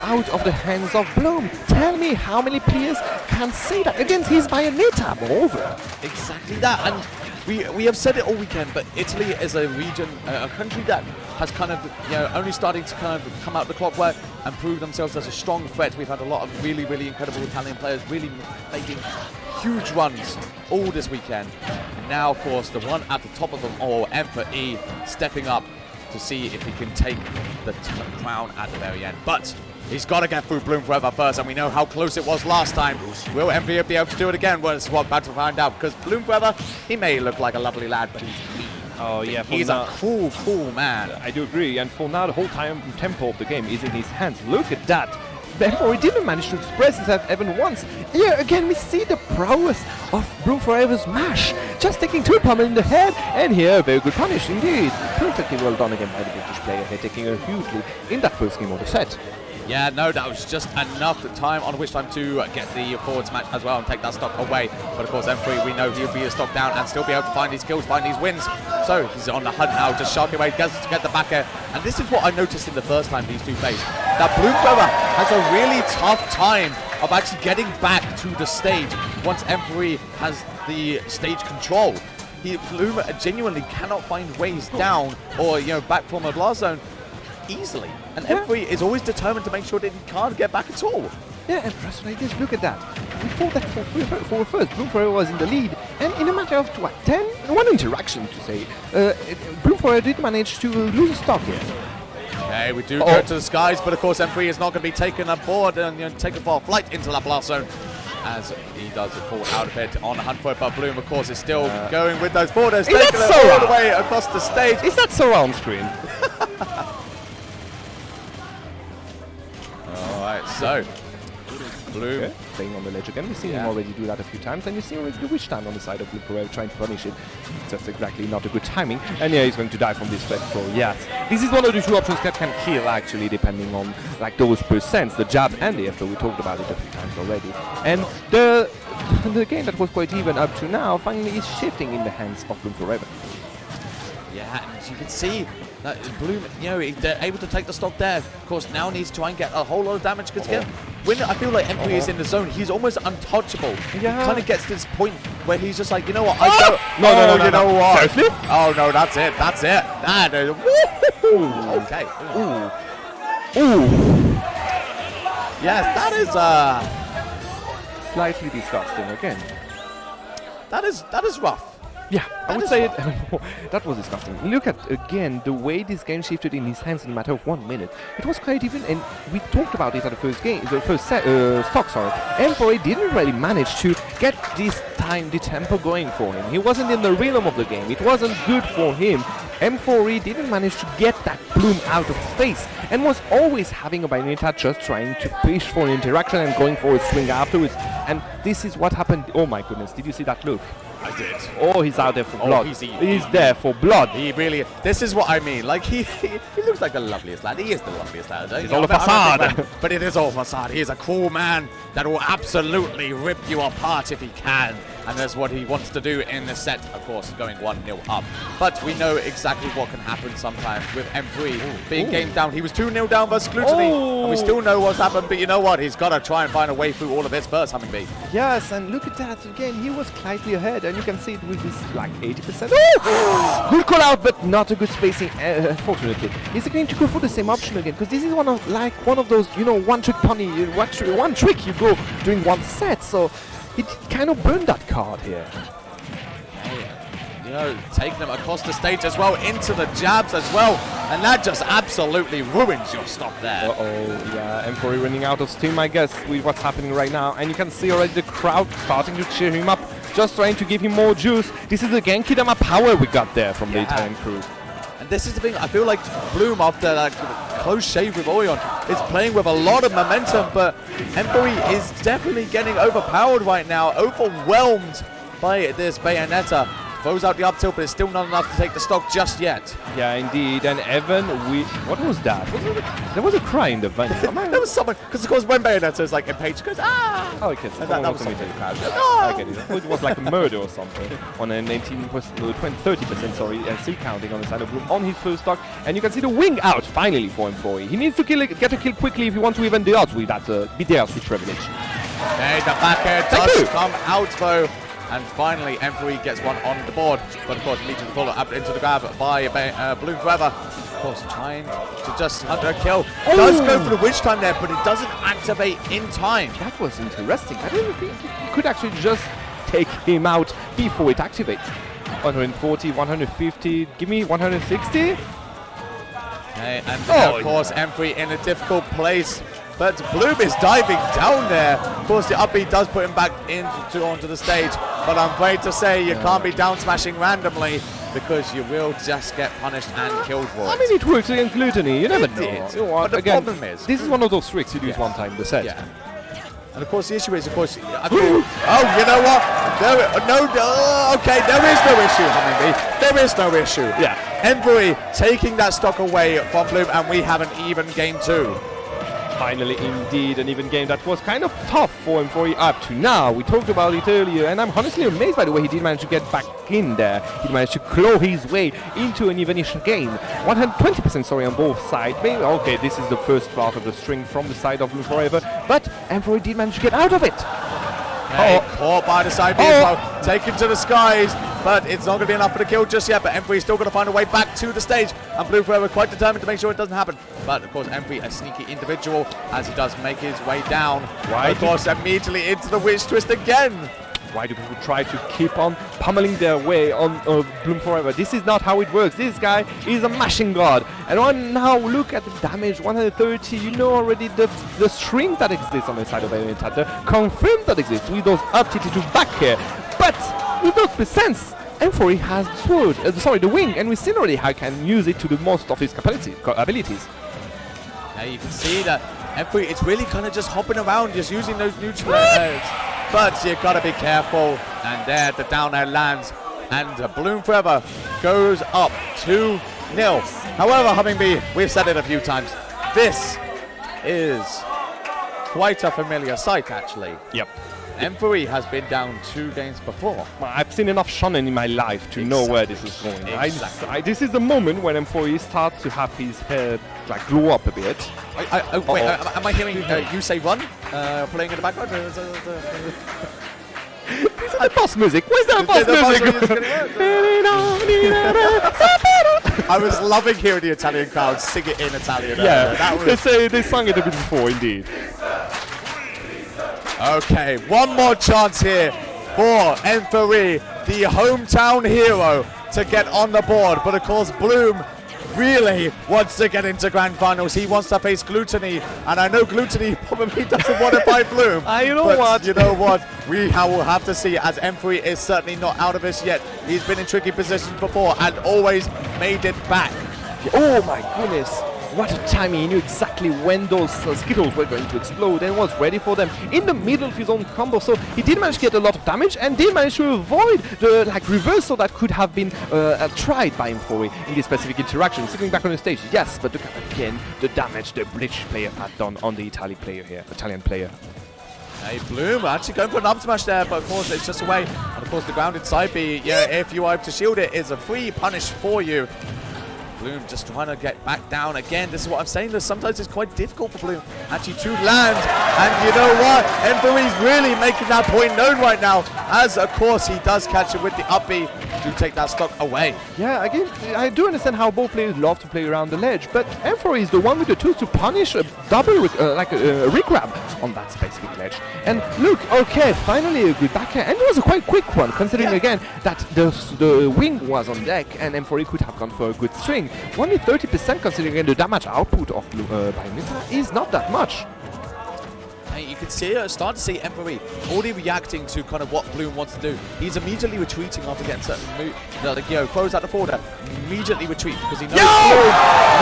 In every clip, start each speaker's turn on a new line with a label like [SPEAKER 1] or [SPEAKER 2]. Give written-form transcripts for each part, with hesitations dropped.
[SPEAKER 1] out of the hands of Bloom. Tell me how many players can say that against his Bayonetta, moreover.
[SPEAKER 2] Exactly that, and we have said it all weekend, but Italy is a region, a country that has kind of, only starting to kind of come out the clockwork and prove themselves as a strong threat. We've had a lot of really, really incredible Italian players really making huge runs all this weekend. And now, of course, the one at the top of them all, M4E, stepping up to see if he can take the crown at the very end. But he's got to get through Bloom4Eva first, and we know how close it was last time. Will Empery be able to do it again? Well, it's what about to find out, because Bloom4Eva, he may look like a lovely lad, but he's mean.
[SPEAKER 3] Oh yeah,
[SPEAKER 2] he's a cool man.
[SPEAKER 3] I do agree, and for now the whole tempo of the game is in his hands. Look at that.
[SPEAKER 1] Empery didn't manage to express himself even once. Here again we see the prowess of Bloom4Eva's mash, just taking 2 pummel in the head, and here very good punish indeed. Perfectly well done again by the British player here, taking a huge lead in that first game of the set.
[SPEAKER 2] Yeah, no, that was just enough time on which time to get the forward smash as well and take that stock away. But of course, M4E, we know he'll be a stock down and still be able to find these kills, find these wins. So he's on the hunt now, just sharking away, gets to get the back air. And this is what I noticed in the first time these two faced, that Bloom4Eva has a really tough time of actually getting back to the stage once M4E has the stage control. Bloom genuinely cannot find ways down or, back from a blast zone easily, and M4E is always determined to make sure that he can't get back at all.
[SPEAKER 1] Yeah, and just like this, look at that. We thought that for first, Bloom4Eva was in the lead, and in a matter of what, 1 interaction to say, Bloom4Eva did manage to lose a stock here.
[SPEAKER 2] Okay, we do go to the skies, but of course M4E is not going to be taken aboard and taken for a flight into that blast zone, as he does fall out of it on the hunt for it. But Bloom, of course, is still going with those borders, taking it all the way across the stage.
[SPEAKER 1] Is that surround screen?
[SPEAKER 2] Alright, so Bloom
[SPEAKER 1] playing on the ledge again. We've seen him already do that a few times, and you see already the witch time on the side of Bloom4Eva trying to punish it. That's exactly not a good timing, and yeah, he's going to die from this threat. So yes, this is one of the 2 options that can kill actually, depending on like those percents, the jab and the after. We talked about it a few times already, and the game that was quite even up to now finally is shifting in the hands of Bloom4Eva.
[SPEAKER 2] Yeah, as you can see, that Bloom, they're able to take the stock there. Of course, now needs to try and get a whole lot of damage, because when I feel like M4E is in the zone, he's almost untouchable. He kind of gets to this point where he's just like, you know what, I don't...
[SPEAKER 1] No,
[SPEAKER 2] you know what?
[SPEAKER 1] Seriously?
[SPEAKER 2] Oh, no, that's it. Okay.
[SPEAKER 1] Ooh.
[SPEAKER 2] Yes, that is...
[SPEAKER 1] Slightly disgusting again.
[SPEAKER 2] That is rough.
[SPEAKER 1] Yeah, I would say it. That was disgusting. Look at, again, the way this game shifted in his hands in a matter of 1 minute. It was quite even, and we talked about it at the first game, the first stock, sorry. M4E didn't really manage to get this time, the tempo going for him. He wasn't in the rhythm of the game. It wasn't good for him. M4E didn't manage to get that Bloom out of space, and was always having a Bayonetta just trying to push for an interaction and going for a swing afterwards. And this is what happened. Oh my goodness, did you see that look?
[SPEAKER 2] I did.
[SPEAKER 1] Oh, he's out there for blood. He's there for blood.
[SPEAKER 2] He really... This is what I mean. Like, he looks like the loveliest lad. He is the loveliest lad.
[SPEAKER 1] It's all a facade.
[SPEAKER 2] But it is all facade. He is a cool man that will absolutely rip you apart if he can. And that's what he wants to do in the set, of course, going 1-0 up. But we know exactly what can happen sometimes with M4E being game down. He was 2-0 down versus Scrutiny, and we still know what's happened. But you know what? He's got to try and find a way through all of this first, Humming Bee.
[SPEAKER 1] Yes, and look at that again. He was slightly ahead, and you can see it with his like 80%. Good call out, but not a good spacing. Unfortunately, he's going to go for the same option again, because this is one of those one-trick pony, one trick you go during one set. So it kind of burned that card here.
[SPEAKER 2] Taking them across the stage as well, into the jabs as well, and that just absolutely ruins your stock there.
[SPEAKER 1] Yeah, M4E running out of steam, I guess, with what's happening right now, and you can see already the crowd starting to cheer him up, just trying to give him more juice. This is the Genki Dama power we got there from the Italian crew.
[SPEAKER 2] And this is the thing, I feel like Bloom, after that close shave with Orion, is playing with a lot of momentum, but M4E is definitely getting overpowered right now, overwhelmed by this Bayonetta. throws out the up tilt, but it's still not enough to take the stock just yet.
[SPEAKER 3] Yeah, indeed. And Evan, what was that? There was a cry in the van.
[SPEAKER 2] There was someone, because of course when Bayonetta is like Empery goes, ah!
[SPEAKER 3] Oh, okay. So
[SPEAKER 2] And that was
[SPEAKER 3] committed.
[SPEAKER 2] something the crowd.
[SPEAKER 3] I get it. I thought it was like a murder or something on an 30%, sorry, still counting on the side of Bloom on his first stock. And you can see the wing out finally for M4E. He needs to get a kill quickly if he wants to even the odds with that BDR switch privilege.
[SPEAKER 2] Okay, the back air does come out though. And finally, Empery gets one on the board. But of course, immediately followed up into the grab by Bloom4Eva. Of course, trying to just hunt a kill. Does go for the witch time there, but it doesn't activate in time.
[SPEAKER 1] That was interesting. I didn't think he could actually just take him out before it activates. 140, 150, give me 160.
[SPEAKER 2] Okay, and of course, Empery in a difficult place. But Bloom is diving down there. Of course, the upbeat does put him back onto the stage. But I'm afraid to say you can't be down smashing randomly because you will just get punished and killed for it.
[SPEAKER 1] I mean, it works against Gluttony. You never know.
[SPEAKER 2] You know what? But the problem is,
[SPEAKER 1] this is one of those tricks you use one time in the set.
[SPEAKER 2] Yeah. And of course, the issue is, of course, oh, you know what? Okay, there is no issue, Hummingby. There is no issue.
[SPEAKER 3] Yeah.
[SPEAKER 2] Empery taking that stock away from Bloom, and we have an even game 2.
[SPEAKER 3] Finally, indeed, an even game that was kind of tough for M4E up to now. We talked about it earlier, and I'm honestly amazed by the way he did manage to get back in there. He managed to claw his way into an evenish game. 120% sorry on both sides. Maybe, okay, this is the first part of the string from the side of Bloom4Eva, but M4E did manage to get out of it.
[SPEAKER 2] Okay, caught by the side B as well, taken to the skies, but it's not going to be enough for the kill just yet, but Empery is still going to find a way back to the stage, and Bloom4Eva quite determined to make sure it doesn't happen. But of course, Empery, a sneaky individual, as he does make his way down. Of course, immediately into the witch twist again.
[SPEAKER 3] Why do people try to keep on pummeling their way on Bloom4Eva? This is not how it works. This guy is a mashing god. And now look at the damage, 130. You know already the string that exists on the side of Bayonetta confirms that exists with those up TT2 back here. But with those percents, M4E has the sword, the wing, and we've seen already how he can use it to the most of his abilities.
[SPEAKER 2] Now you can see that Empery, it's really kind of just hopping around, just using those neutral airs. But you gotta be careful, and there the down air lands, and Bloom4Eva goes up 2-0. However, Hummingby, we've said it a few times, this is quite a familiar sight, actually.
[SPEAKER 3] Yep.
[SPEAKER 2] M4E has been down 2 games before.
[SPEAKER 3] I've seen enough shonen in my life to know where this is going. This is the moment when M4E starts to have his head like glow up a bit.
[SPEAKER 2] Wait, am I hearing you say run? Playing in the background?
[SPEAKER 1] Is that boss music? Where's that boss music?
[SPEAKER 2] I was loving hearing the Italian crowd sing it in Italian.
[SPEAKER 3] Yeah,
[SPEAKER 2] that was
[SPEAKER 3] they sang it a bit before, indeed.
[SPEAKER 2] Okay, one more chance here for M4E, the hometown hero, to get on the board. But of course, Bloom really wants to get into grand finals. He wants to face Gluttony, and I know Gluttony probably doesn't want to fight Bloom.
[SPEAKER 3] You know what?
[SPEAKER 2] We will have to see, as M4E is certainly not out of this yet. He's been in tricky positions before and always made it back.
[SPEAKER 1] Oh my goodness. What a timing. He knew exactly when those Skittles were going to explode and was ready for them in the middle of his own combo. So he did manage to get a lot of damage and did manage to avoid the reversal that could have been tried by M4E in this specific interaction. Sitting back on the stage, yes, but look at again the damage the British player had done on the Italian player.
[SPEAKER 2] Hey, Bloom actually going for an up smash there, but of course it's just away. And of course the grounded side B, if you are able to shield it, is a free punish for you. Bloom just trying to get back down again. This is what I'm saying. Sometimes it's quite difficult for Bloom actually to land. And you know what? Empery's really making that point known right now. As of course he does catch it with the up B to take that stock away.
[SPEAKER 1] Yeah, again, I do understand how both players love to play around the ledge, but M4E is the one with the tools to punish a double a re-grab on that specific ledge. And look, okay, finally a good back air, and it was a quite quick one, considering again that the wing was on deck and M4E could have gone for a good string. Only 30% considering the damage output of Bayonetta is not that much.
[SPEAKER 2] You can start to see Empery already reacting to kind of what Bloom wants to do. He's immediately retreating after getting certain moves. Throws out the forward, immediately retreat because he knows Bloom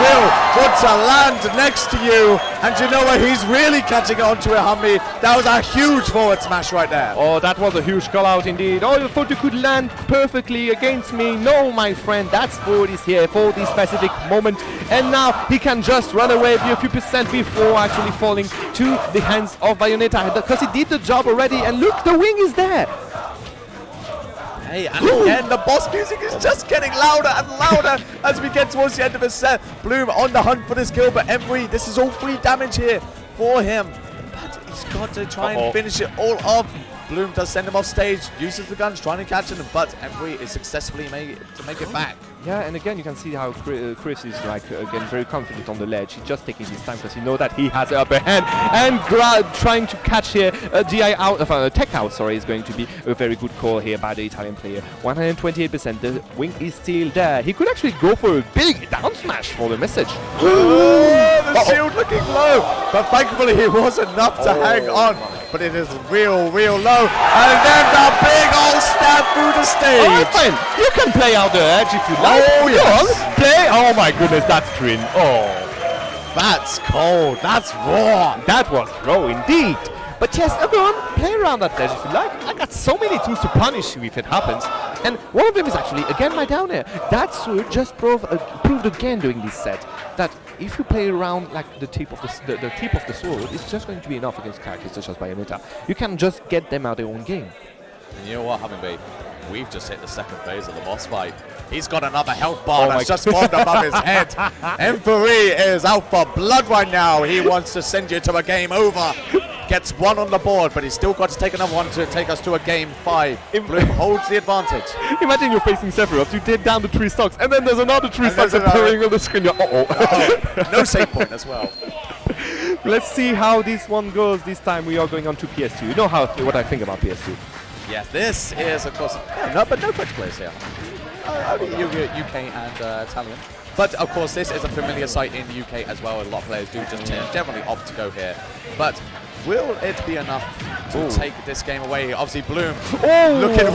[SPEAKER 2] will want to land next to you. And you know what? He's really catching on to it, Humby. That was a huge forward smash right there.
[SPEAKER 3] Oh, that was a huge call out indeed. Oh, you thought you could land perfectly against me. No, my friend, that's forward is here for this specific moment. And now he can just run away a few percent before actually falling to the hands of Bayonetta, because he did the job already. And look, the wing is there.
[SPEAKER 2] Hey, and again, the boss music is just getting louder and louder as we get towards the end of his set. Bloom on the hunt for this kill, but Empery, this is all free damage here for him. But he's got to try and finish it all off. Bloom does send him off stage, uses the guns, trying to catch him, but Empery is successfully made to make it back.
[SPEAKER 3] Yeah, and again, you can see how Chris is like again very confident on the ledge. He's just taking his time because he knows that he has the upper hand, and trying to catch here a DI out, tech out. Sorry, is going to be a very good call here by the Italian player. 128%. The wing is still there. He could actually go for a big down smash for the message.
[SPEAKER 2] The shield looking low, but thankfully it was enough to hang on. But it is real low, and then the big old stab through the stage.
[SPEAKER 3] Oh, fine. You can play out the edge if you like.
[SPEAKER 2] Oh, yes.
[SPEAKER 3] Play. Oh my goodness, that's Trin. Oh,
[SPEAKER 2] that's cold. That's raw.
[SPEAKER 3] that was raw indeed. But yes, everyone, play around that edge if you like. I got so many tools to punish you if it happens. And one of them is actually, again, my down air. That sword just proved again during this set that if you play around like the tip of the tip of the sword, it's just going to be enough against characters such as Bayonetta. You can just get them out of their own game.
[SPEAKER 2] And you know what, Humby? We've just hit the second phase of the boss fight. He's got another health bar that's just formed above his head. M4E is out for blood right now. He wants to send you to a game over. Gets one on the board, but he's still got to take another one to take us to a game 5. Bloom holds the advantage.
[SPEAKER 3] Imagine you're facing Sephiroth, you did down the 3 stocks, and then there's another 3 stocks appearing on the screen. You're,
[SPEAKER 2] no save point as well.
[SPEAKER 3] Let's see how this one goes. This time we are going on to PS2. You know what I think about PS2.
[SPEAKER 2] Yes, this is, of course, no French players here. Only UK and Italian. But, of course, this is a familiar sight in the UK as well. A lot of players do just generally opt to go here. But will it be enough to take this game away? Obviously, Bloom looking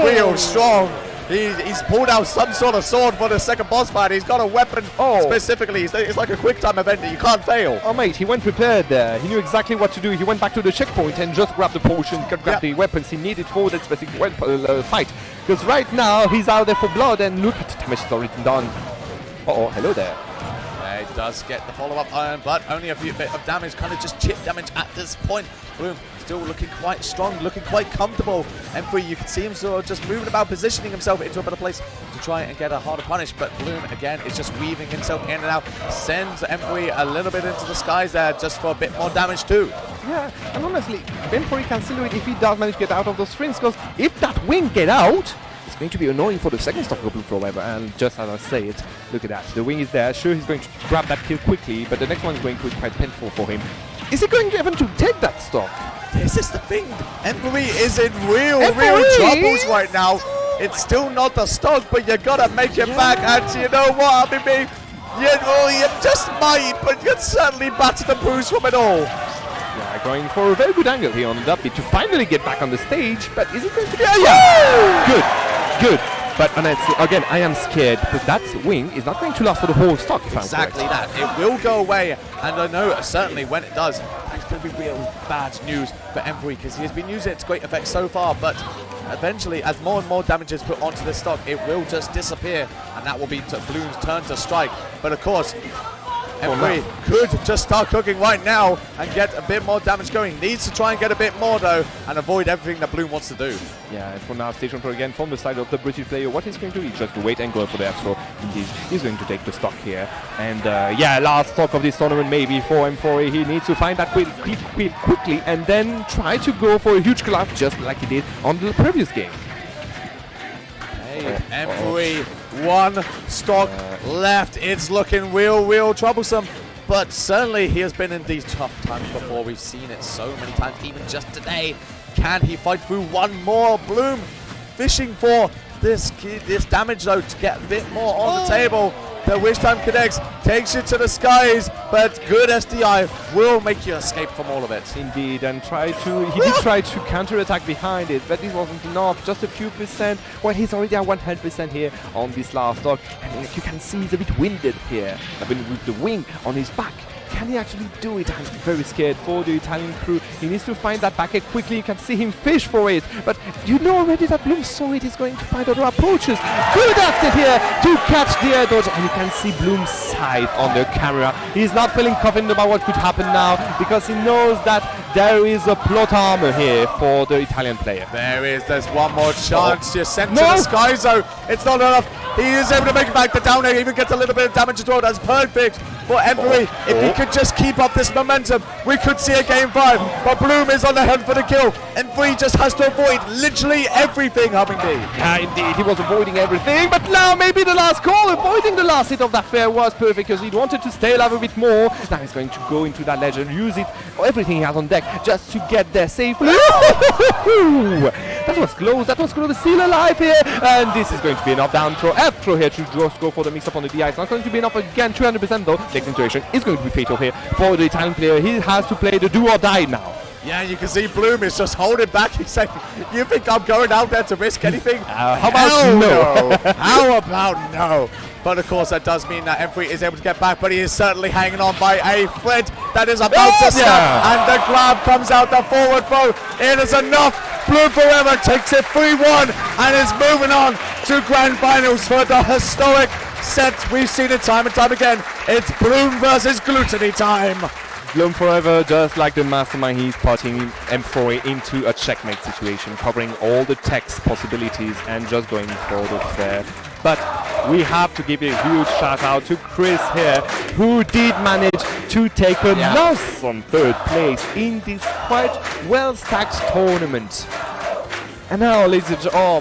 [SPEAKER 2] real strong. He's pulled out some sort of sword for the second boss fight. He's got a weapon specifically. It's like a quick time event that you can't fail.
[SPEAKER 3] Oh, mate, he went prepared there. He knew exactly what to do. He went back to the checkpoint and just grabbed the potion, grabbed the weapons he needed for that specific fight. Because right now, he's out there for blood, and look at the damage he's already done. Hello there.
[SPEAKER 2] He does get the follow-up iron, but only a few bit of damage, kind of just chip damage at this point. Bloom still looking quite strong, looking quite comfortable. Empery, you can see him sort of just moving about, positioning himself into a better place to try and get a harder punish, but Bloom, again, is just weaving himself in and out, sends Empery a little bit into the skies there, just for a bit more damage too.
[SPEAKER 3] Yeah, and honestly, Empery can still do it if he does manage to get out of those strings, because if that wing get out, it's going to be annoying for the second stock of Bloom4Eva, and just as I say it, look at that. The wing is there. Sure, he's going to grab that kill quickly, but the next one is going to be quite painful for him. Is he going to even to take that stock?
[SPEAKER 2] This is the thing. Empery is in real troubles right now. It's still not the stock, but you gotta make it back. And you know what, Habibi? You just might, but you'd certainly batter the bruise from it all.
[SPEAKER 3] Yeah, going for a very good angle here on the upbeat to finally get back on the stage, but is it going to be? Yeah! Good. But again, I am scared because that wing is not going to last for the whole stock. If
[SPEAKER 2] exactly
[SPEAKER 3] I'm correct.
[SPEAKER 2] That. It will go away, and I know certainly when it does, it's going to be real bad news for Empery because he has been using it to great effect so far. But eventually, as more and more damage is put onto this stock, it will just disappear, and that will be Bloom's turn to strike. But of course, Empery could just start cooking right now and get a bit more damage going. Needs to try and get a bit more though and avoid everything that Bloom wants to do.
[SPEAKER 3] Yeah, and for now, Station Pro again from the side of the British player. What he's going to do is just wait and go for the F-throw. Indeed, he's going to take the stock here. And yeah, last stock of this tournament maybe for M4E. He needs to find that quickly and then try to go for a huge collapse just like he did on the previous game.
[SPEAKER 2] Empery, one stock left. It's looking real troublesome. But certainly he has been in these tough times before. We've seen it so many times, even just today. Can he fight through one more? Bloom fishing for this damage though to get a bit more on the table. The Wish Time connects, takes you to the skies, but good SDI will make you escape from all of it.
[SPEAKER 3] Indeed, and he did try to counter-attack behind it, but this wasn't enough, just a few percent. Well, he's already at 100% here on this last stock, and like you can see he's a bit winded here, with the wing on his back.
[SPEAKER 1] Can he actually do it? I'm very scared for the Italian crew. He needs to find that back air quickly. You can see him fish for it. But you know already that Bloom saw it. He's going to find other approaches. Good after here to catch the air dodge. And you can see Bloom's side on the camera. He's not feeling confident about what could happen now because he knows that there is a plot armor here for the Italian player.
[SPEAKER 2] There's one more chance. You're sent to the sky zone. It's not enough. He is able to make it back to down air. Even gets a little bit of damage as well. That's perfect for Empery. If he could just keep up this momentum, we could see a game 5. But Bloom is on the hunt for the kill. Empery just has to avoid literally everything, Humming B.
[SPEAKER 1] Yeah, indeed. He was avoiding everything. But now maybe the last call. Avoiding the last hit of that fair was perfect because he wanted to stay alive a bit more. Now he's going to go into that legend, use it, everything he has on deck just to get there safely. That was close. That was close. Still alive here. And this is going to be enough down throw. F throw here to just go for the mix-up on the DI. It's not going to be enough again. 200% though. Next situation is going to be fatal here for the Italian player. He has to play the do or die now.
[SPEAKER 2] Yeah, you can see Bloom is just holding back. He's saying, you think I'm going out there to risk anything?
[SPEAKER 1] How about no?
[SPEAKER 2] How about no? But of course that does mean that Empery is able to get back, but he is certainly hanging on by a thread that is about to snap. And the grab comes out, the forward throw. It is enough. Bloom4Eva takes it 3-1 and is moving on to grand finals for the historic set. We've seen it time and time again. It's Bloom versus Gluttony time.
[SPEAKER 1] Bloom4Eva, just like the mastermind, he's putting M4E into a checkmate situation, covering all the text possibilities and just going for the fair. But we have to give a huge shout out to Chris here, who did manage to take a loss on 3rd place in this quite well stacked tournament. And now, ladies and gentlemen, oh my